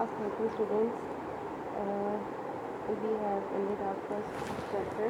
Assalamualaikum students. We have ended our first chapter.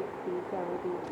60 70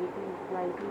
80 90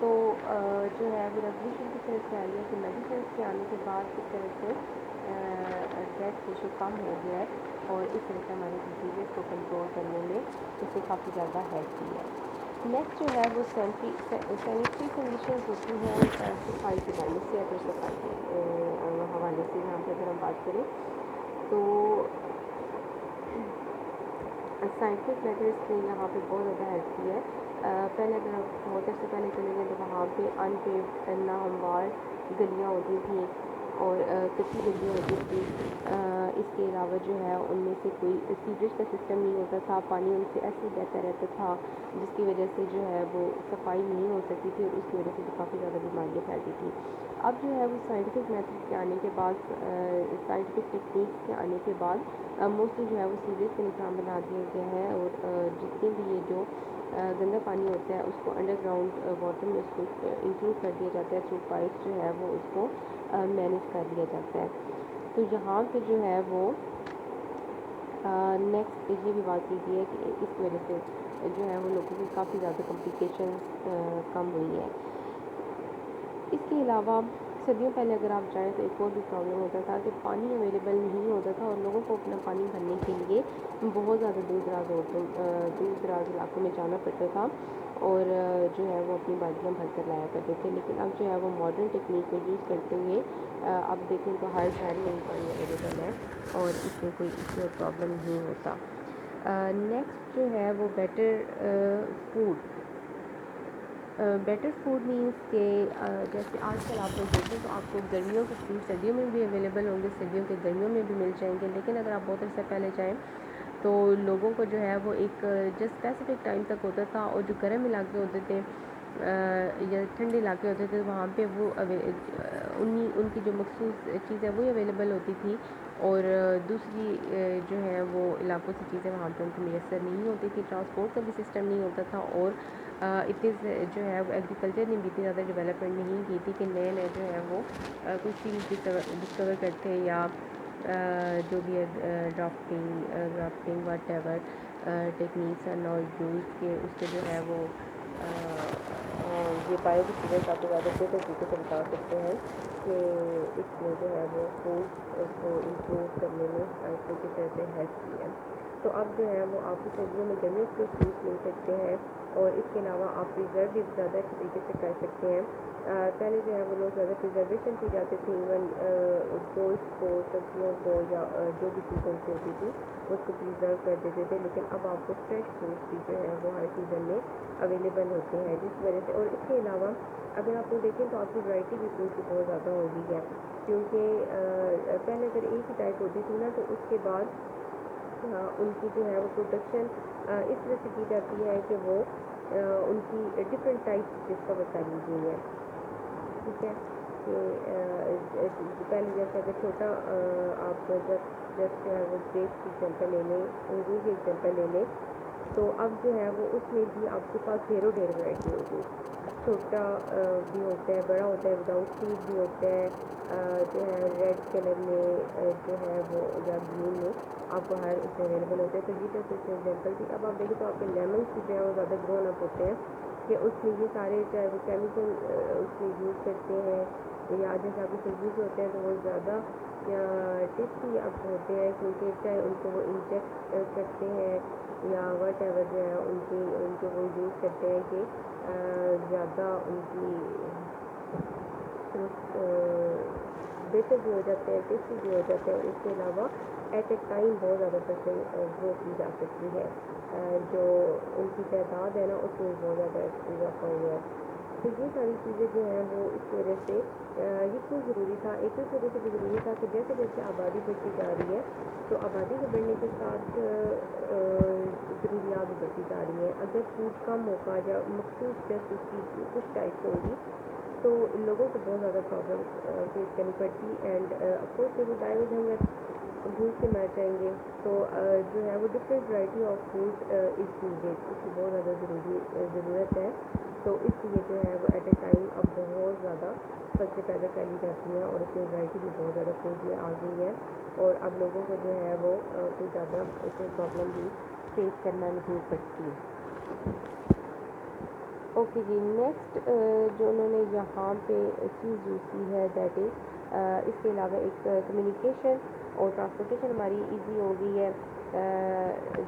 تو جو ہے وہ ریولیوشن کس طرح سے آئی ہے کہ میڈیسنس کے آنے کے بعد کس طرح سے ڈیتھ ریشو کم ہو گیا ہے اور اس طرح سے ہمارے ڈیزیز کو کنٹرول کرنے میں اس سے کافی زیادہ ہیلپ کی ہے. نیکسٹ جو ہے وہ سینیٹری کنڈیشنز ہوتی ہیں صفائی کے بارے میں، صحت اور صفائی کے حوالے سے یہاں پہ اگر ہم بات کریں تو سائنٹفک میتھڈس نے یہاں پہ بہت زیادہ ہیلپ کی ہے. پہلے اگر آپ موٹر سے پہلے چلیں گے تو وہاں پہ انپیوڈ ناہموار گلیاں ہوتی تھیں اور کچی گلیاں ہوتی تھیں. اس کے علاوہ جو ہے ان میں سے کوئی سیوریج کا سسٹم نہیں ہوتا تھا، پانی ان سے ایسے ہی بہتا رہتا تھا جس کی وجہ سے جو ہے وہ صفائی نہیں ہو سکتی تھی اور اس کی وجہ سے کافی زیادہ بیماریاں پھیلتی تھیں. اب جو ہے وہ سائنٹیفک میتھڈ کے آنے کے بعد، سائنٹیفک ٹیکنیکس کے آنے کے بعد موسٹلی جو ہے وہ سیوریج کا نظام بنا دیا گیا ہے اور جتنے بھی یہ جو گندا پانی ہوتا ہے اس کو انڈر گراؤنڈ واٹر میں اس کو انکلوڈ کر دیا جاتا ہے تھرو پائپ جو ہے وہ اس کو مینیج کر دیا جاتا ہے. تو یہاں پہ جو ہے وہ نیکسٹ یہ بھی بات کی گئی ہے کہ اس کی وجہ سے جو ہے وہ لوگوں کی کافی زیادہ کمپلیکیشنز کم ہوئی ہے. اس کے علاوہ صدیوں پہلے اگر آپ جائیں تو ایک اور بھی پرابلم ہوتا تھا کہ پانی اویلیبل نہیں ہوتا تھا اور لوگوں کو اپنا پانی بھرنے کے لیے بہت زیادہ دور دراز علاقوں میں جانا پڑتا تھا اور جو ہے وہ اپنی بالٹیاں بھر کر لایا کرتے تھے. لیکن اب جو ہے وہ ماڈرن ٹیکنیک کو یوز کرتے ہوئے اب دیکھیں تو ہر شہر میں پانی اویلیبل ہے اور اس میں کوئی ایشو اور پرابلم نہیں ہوتا. نیکسٹ جو ہے وہ بیٹر فوڈ مینس کہ جیسے آج کل آپ لوگ دیکھیں تو آپ کو گرمیوں کے فروٹ سردیوں میں بھی اویلیبل ہوں گے، سردیوں کے گرمیوں میں بھی مل جائیں گے. لیکن اگر آپ بہت عرصہ پہلے جائیں تو لوگوں کو جو ہے وہ ایک جو اسپیسیفک ٹائم تک ہوتا تھا اور جو گرم علاقے ہوتے تھے یا ٹھنڈے علاقے ہوتے تھے وہاں پہ وہ ان کی جو مخصوص چیزیں وہی اویلیبل ہوتی تھی اور دوسری جو ہے وہ علاقوں سے چیزیں وہاں پہ ان کو میسر نہیں ہوتی تھی. ٹرانسپورٹ کا بھی سسٹم نہیں ہوتا تھا اور اتنی جو ہے وہ ایگریکلچر نے بھی اتنی زیادہ ڈیولپمنٹ نہیں کی تھی کہ نئے جو ہے وہ کچھ چیز ڈسکور کرتے یا جو بھی ہے drafting what ever techniques and all use کے اس کے جو ہے وہ یہ بایو ڈیزائن کافی زیادہ بہتر طریقے سے بتا سکتے ہیں کہ اس میں جو ہے وہ فوڈ کو امپروو کرنے میں کس طرح سے ہیلپ کی ہے. تو اب جو ہے وہ آپ سردیوں میں گرمیوں کے فروٹ مل سکتے ہیں اور اس کے علاوہ آپ پریزرو بھی زیادہ اچھے طریقے سے کر سکتے ہیں. پہلے جو ہے وہ لوگ زیادہ پریزرویشن کی جاتی تھی ایون فروٹس کو، سبزیوں کو یا جو بھی سیزن سے ہوتی تھی اس کو پریزرو کر دیتے تھے. لیکن اب آپ کو فریش فروٹس بھی جو ہے وہ ہر سیزن میں اویلیبل ہوتے ہیں جس وجہ سے. اور اس کے علاوہ اگر آپ کو دیکھیں تو آپ کی ورائٹی بھی فروٹ کی بہت زیادہ ہو گئی ہے کیونکہ پہلے اگر ایک ہی ٹائپ ہوتی تھی نا تو اس کے بعد ان کی جو ہے وہ پروڈکشن اس طرح سے کی جاتی ہے کہ وہ ان کی ڈفرینٹ ٹائپس ڈسکور کر لی گئی ہیں. ٹھیک ہے کہ پہلے جیسے اگر چھوٹا آپ جسٹ جو ہے وہ گریپس کی ایگزامپل لے لیں، انگور کی ایگزامپل لے لیں تو اب جو ہے وہ اس میں بھی آپ کے پاس ڈھیر ورائٹی ہوگی. چھوٹا بھی ہوتا ہے، بڑا ہوتا ہے، وداؤٹ سیڈ بھی ہوتا ہے، جو ہے ریڈ کلر میں جو ہے وہ یا گرین میں آپ کو ہر اس میں اویلیبل ہوتے ہیں. تو یہ جیسے اس میں ایگزامپل تھی. اب آپ دیکھیں تو آپ کے لیمنس جو ہے وہ زیادہ گرون اپ ہوتے ہیں کہ اس میں یہ سارے چاہے وہ کیمیکل اس میں یوز کرتے ہیں یا جیسے آپ کے تربوز ہوتے ہیں تو وہ زیادہ ٹیسٹی اب ہوتے ہیں کیونکہ چاہے ان کو وہ انجیکٹ کرتے ہیں یا وٹ ایور جو ہے ان کو وہ یوز کرتے ہیں کہ زیادہ ان کی بہتر بھی ہو جاتے ہیں، ٹیسٹی بھی ہو جاتے ہیں. اور اس کے علاوہ ایٹ اے ٹائم بہت زیادہ پرسنٹ گرو کی جا سکتی ہے. جو ان کی تعداد ہے نا اس میں بہت زیادہ اضافہ ہوا ہے. تو یہ ساری چیزیں جو ہیں وہ اس کی وجہ سے یہ کیوں ضروری تھا؟ ایک اس وجہ سے بھی ضروری تھا کہ جیسے جیسے آبادی بڑھتی جا رہی ہے تو آبادی کے بڑھنے کے ساتھ ضروریات بھی بڑھتی جا رہی ہیں. اگر فوڈ کم ہوگا یا مخصوص جیسے اس کی کچھ ٹائپ ہوگی تو لوگوں کو بہت زیادہ پرابلم فیس کرنی پڑتی اینڈ آف کورس وہ ڈائی ود ہنگر بھوک سے مر جائیں گے. تو جو ہے وہ different variety of food is needed, اس کی بہت زیادہ ضرورت ہے. تو اس لیے جو ہے وہ ایٹ اے ٹائم اب بہت زیادہ فصلیں پیدا کر لی جاتی ہیں اور اس میں ورائٹی بھی بہت زیادہ فوڈ میں آ گئی ہے اور اب لوگوں کو جو ہے وہ کوئی زیادہ اس میں پرابلم بھی فیس کرنا نہیں پڑتی. اوکے جی، نیکسٹ جو انہوں نے یہاں پہ چیز یوز کی ہے دیٹ از اس کے علاوہ ایک کمیونیکیشن اور ٹرانسپورٹیشن ہماری ایزی ہو گئی ہے.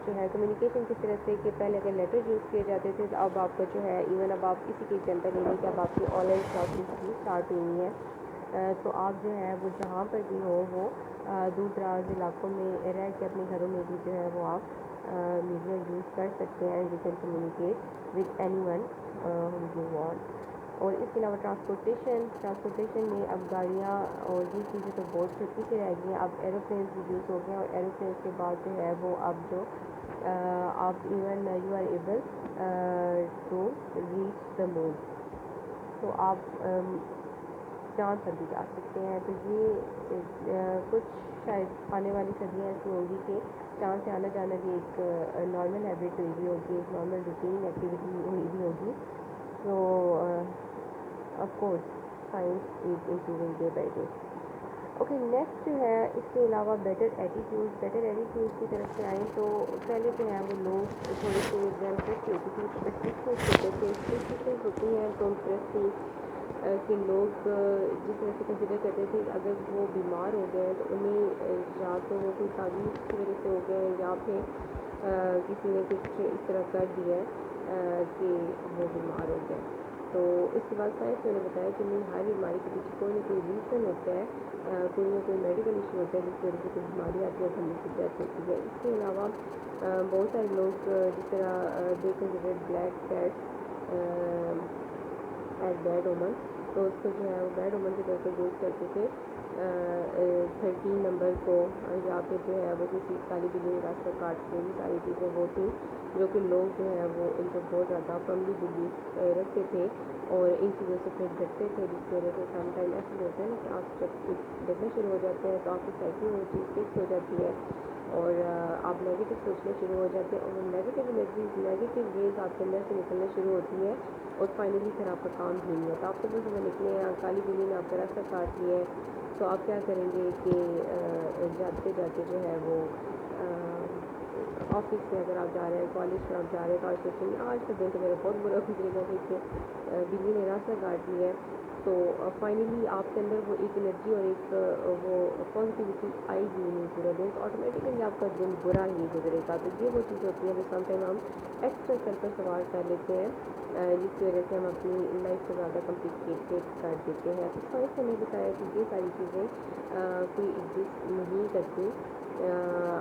جو ہے کمیونیکیشن کس طرح سے کہ پہلے اگر لیٹر یوز کیے جاتے تھے تو اب آپ کا جو ہے ایون اب آپ اسی کے ایگزامپل لے لیں کہ اب آپ کی آن لائن شاپنگ بھی اسٹارٹ ہوئی ہے. تو آپ جو ہے وہ جہاں پر بھی ہو وہ دور دراز علاقوں میں رہ کے اپنے گھروں میں بھی جو ہے وہ آپ میڈیا یوز کر سکتے ہیں. You can communicate with any one you want. اور اس کے علاوہ ٹرانسپورٹیشن میں اب گاڑیاں اور یہ چیزیں تو بہت چھوٹی سی رہ گئی ہیں. اب ایروپلینس بھی یوز ہو گئے ہیں اور ایروپلینس کے بعد جو ہے وہ اب جو آپ even you are able to reach the moon. تو آپ چاند پر بھی جا سکتے ہیں. تو یہ کچھ شاید آنے والی صدیاں ایسی ہوں گی کہ چاند سے آنا جانا بھی ایک نارمل ہیبٹ ہوئی بھی ہوگی, ایک نارمل روٹین ایکٹیویٹی ہوئی بھی ہوگی. So of course science is improving day by day. Okay, next جو ہے اس کے علاوہ بیٹر ایٹیٹیوڈ کی طرف سے آئیں تو پہلے جو ہے وہ لوگ تھوڑے سے ایگزامپلس ہوتی تھی, اسپیسیفکیشنز ہوتی ہیں تو تھی کہ لوگ جس طرح سے کنسیڈر کرتے تھے اگر وہ بیمار ہو گئے تو انہیں یا تو وہ کوئی تعویذ کی وجہ سے ہو گئے یا پھر کسی نے کچھ اس طرح کر دیا کہ وہ بیمار ہو گئے. تو اس کے بعد سائنس میں نے بتایا کہ نہیں, ہر بیماری کے پیچھے کوئی نہ کوئی ریزن ہوتا ہے, کوئی نہ کوئی میڈیکل ایشو ہوتا ہے جس کی وجہ سے کوئی بیماری آتی ہے اور ہم کی ڈیتھ ہوتی ہے. اس کے علاوہ بہت سارے لوگ جس طرح they consider black cat as bad omen, تو اس کو جو ہے وہ بیڈ اومن کی طرف سے یوز کرتے تھے 13 نمبر کو, یا پھر جو ہے وہ کسی کالی بلی راستہ کاٹ کے بھی ساری چیزیں وہ تھیں جو کہ لوگ جو ہے وہ ان کو بہت زیادہ فیملی بلیف رکھتے تھے اور ان چیزوں سے پھر ڈرتے تھے, جس کی وجہ سے سم ٹائم ایسے ہوتا ہے نا کہ آپ جب کچھ دیکھنا شروع ہو جاتے ہیں تو آپ کی سائیکی وہ چیز فکس ہو جاتی ہے اور آپ نیگیٹو سوچنے شروع ہو جاتے ہیں اور وہ نیگیٹو ویز آپ کے اندر سے نکلنا شروع ہوتی ہے اور فائنلی پھر آپ کا کام بھی نہیں ہوتا. آپ کو بس نکلے ہیں, کالی بلی نے آپ کا راستہ کاٹ لیا ہے, تو آپ کیا کریں گے کہ جاتے جاتے جو ہے وہ آفس میں اگر آپ جا رہے ہیں, کالج میں آپ جا رہے ہیں, تو آج سوچیں گے آج کا دن تو میرا بہت برا گزرے گا کہ بلی نے راستہ کاٹ لیا ہے. تو فائنلی آپ کے اندر وہ ایک انرجی اور ایک وہ پازیٹیوٹی آئے گی نہیں پورے دن, تو آٹومیٹکلی آپ کا دن برا ہی گزرے گا. تو یہ وہ چیز ہوتی ہے جو سم ٹائم ہم ایکسٹرا سر پر سوار کر لیتے ہیں جس کی وجہ سے ہم اپنی لائف کو زیادہ کمپلیکیٹڈ کر دیتے ہیں. تو سائنس نے بتایا کہ یہ ساری چیزیں کوئی ایگزسٹ نہیں کرتی.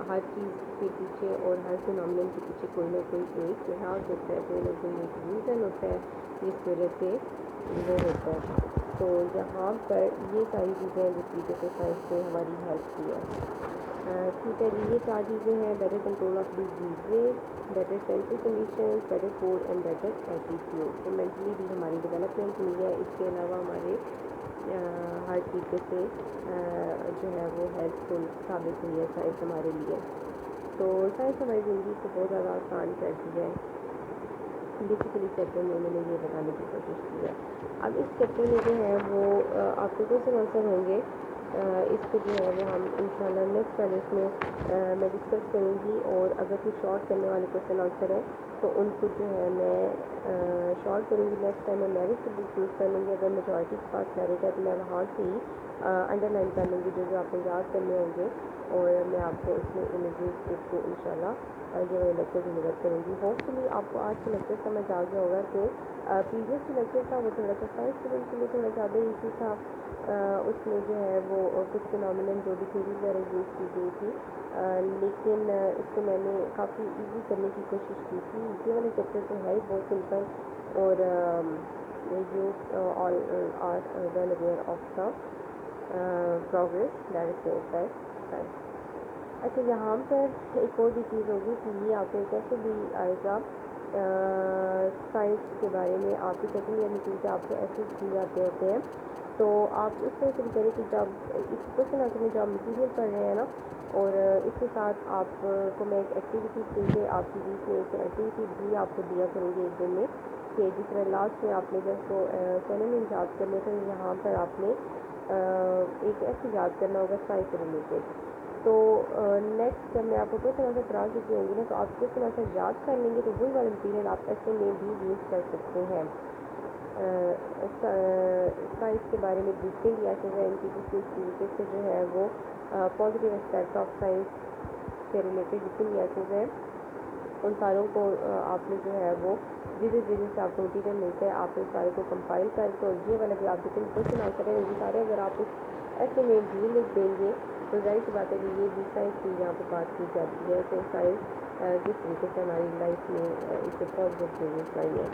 ہر چیز کے پیچھے اور ہر فینومینن کے پیچھے کوئی نہ کوئی ایک لحاظ ہوتا ہے, کوئی نہ کوئی ایک ریزن ہوتا ہے جس کی وجہ سے وہ ہوتا ہے. تو یہاں پر یہ ساری چیزیں جس طریقے سے سائنس نے ہماری ہیلپ کی ہے. ٹھیک ہے جی, یہ 4 چیزیں ہیں: better control of disease, better sensory conditions, better food and better attitude. تو مینٹلی بھی ہماری ڈیولپمنٹ ہوئی ہے. اس کے علاوہ ہمارے ہر طریقے سے جو ہے وہ ہیلپ فل ثابت ہوئی ہے سائنس ہمارے لیے. تو سائنس ہماری زندگی کو بہت زیادہ آسان کر دی ہے. بیسیکلی چیپٹر میں نے یہ بتانے کی کوشش کی ہے. اب اس چیپٹر میں جو ہے وہ آپ کے کوشچن آنسر ہوں گے, اس کو جو ہے وہ ہم انشاءاللہ نیکسٹ کلاس میں میں ڈسکس کروں گی. اور اگر کوئی شارٹ کرنے والے کوشچن آنسر ہے تو ان کو جو ہے میں شارٹ کروں گی. نیکسٹ ٹائم میں میرٹ سے بھی چوز کر لوں گی. اگر میجورٹی کے پاس میرٹ ہے تو میں وہاں سے ہی انڈر لائن کر لوں گی جو آپ کو یاد کرنے ہوں گے, اور میں آپ کو اس میں امیجز کے تھرو انشاءاللہ یہ والے لیکچر کی مدد کروں گی. ہوپ فلی آپ کو آج کے لیکچر سمجھ آ گیا ہوگا کہ پریویس جو لیکچر تھا وہ تھوڑا سا سائنس اسٹوڈنٹ کے لیے تھوڑا زیادہ ایزی تھا. اس میں جو ہے وہ کچھ فینومینن جو بھی تھیوریز وغیرہ یوز کی گئی تھی, لیکن اس کو میں نے کافی ایزی کرنے کی کوشش کی تھی. یہ والے چیپٹر تو ہے ہی بہت سمپل, اور you all are well aware of the progress that is made by science. اچھا, یہاں پر ایک اور بھی چیز ہوگی کہ یہ آپ کو کیسے بھی آئے گا سائنس کے بارے میں. آپ کی سیکنڈ ایئر میں کیونکہ آپ کو ایسے دیے جاتے ہوتے ہیں, تو آپ اس طرح سے بھی کریں کہ جب اس کوشچن آنسر میں جو آپ مٹیریل پڑھ رہے ہیں نا, اور اس کے ساتھ آپ کو میں ایک ایکٹیویٹی دے کے آپ کی بیچ میں ایک ایکٹیویٹی بھی آپ کو دیا کروں گی ایک دن میں, کہ جس طرح لاسٹ میں آپ نے جب کو سینومین یاد کرنے تھے, یہاں پر آپ نے ایک ایسے یاد کرنا ہوگا سائنس سے ریلیٹڈ. تو نیکسٹ جب میں آپ کو کس طرح سے کرا چکی ہوں گی نا تو آپ کس طرح سے یاد کر لیں گے تو وہی والا مٹیریل آپ ایسے میں بھی یوز کر سکتے ہیں. سائنس کے بارے میں جتنے بھی ایسے ہیں ان کی کسی طریقے سے جو ہے وہ پازیٹیو اسپیکٹ آف سائنس سے ریلیٹڈ جتنے بھی ایسے ہیں ان ساروں کو آپ نے جو ہے وہ جس سے آپ کو مٹیریل ملتے ہیں آپ ان سارے کو کمپائل کر کے اور یہ والا بھی آپ جتنے کوشچن آنسر ہیں یہ سارے اگر آپ ایسے میں بھی لکھ دیں گے تو ظاہر سی بات ہے کہ یہ بھی سائنس کی یہاں پہ بات کی جاتی ہے کہ سائنس کس طریقے سے ہماری لائف میں اس کے پازیٹیو چینجز لائی ہے.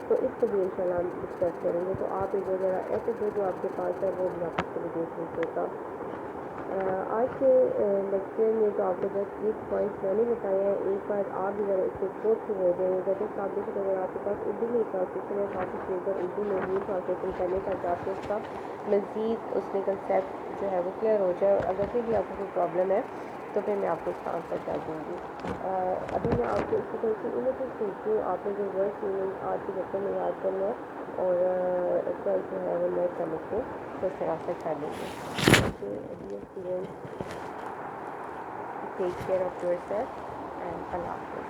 تو اس کو بھی انشاءاللہ ہم ڈسکس کریں گے. تو آپ ایک ذرا ایسے جو آپ کے پاس ہے وہ بھی آپ اس کو دیکھ لیجیے گا. آج کے لیکچر میں تو آپ کو جسٹ ایک پوائنٹ میں نے بتایا ہے. ایک بار آپ بھی ذرا اس کو گو تھرو ہو جائیں گے. جیسے آپ دیکھیں اگر آپ کے پاس اردو میں ٹرانسلیشن ہے تو آپ اس کے اوپر اردو میں ہی ٹرانسلیشن کرنے تاکہ آپ کو اس کا مزید اس میں کنسیپٹ جو ہے وہ کلیئر ہو جائے. اور اگر پھر بھی آپ کو کوئی پرابلم ہے تو پھر میں آپ کو اس کا آنسر کر دوں گی. ابھی میں آپ کو اس کی تھوڑی سی امیجز بھیجتی ہوں. آپ نے جو ورڈ میننگ آج کے چیپٹر میں یاد کرنا ہے اور کل جو ہے وہ نیکسٹ ہم اس کو اس طرح سے کر لیں گے. Dear students, take care of yourself and اللہ حافظ.